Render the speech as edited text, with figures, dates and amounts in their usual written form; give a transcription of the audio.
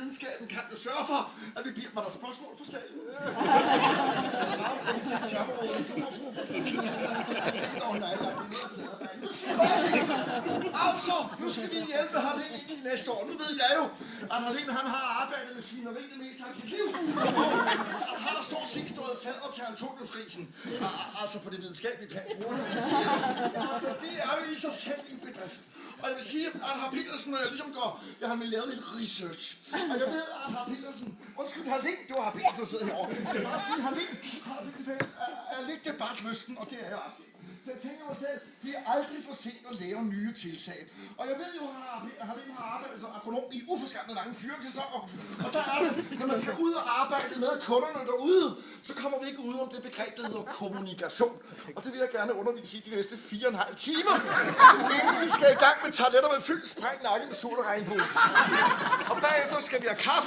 videnskaben kan jo sørge for, at vi bliver... Var der spørgsmål for salen? Altså, nu skal vi hjælpe Harlem ind i næste år. Nu ved jeg jo, at Harlem han har arbejdet med svineri det meste af sit liv. Han har stort set stået fader til Antoniusrisen. Altså på det videnskabelige plan. Det er jo i sig selv en bedrift. Og jeg vil sige, at Hr. Petersen, når jeg ligesom går, jeg har lavet lidt research. Og jeg ved, at Hr. Petersen, undskyld, Harlem, det var Hr. Petersen, der sidder herovre. Jeg vil bare sige, Harlem har det tilfælde, er lidt debatlysten, og det er jeg også. Så jeg tænker mig selv, det er aldrig for sent at lave nye tiltag. Og jeg ved jo, at Harlem har arbejdet som agronom i uforskammet lange fyringssæsoner. Og der er det, når man skal ud og arbejde med kunderne derude, så kommer vi ikke ud om det begreb, der hedder kommunikation. Og det vil jeg gerne undervise i de næste 4,5 timer, inden vi skal i gang med toiletter med fyldt sprængt nakke med sol og regn på is. Og bagefter skal vi have kaffe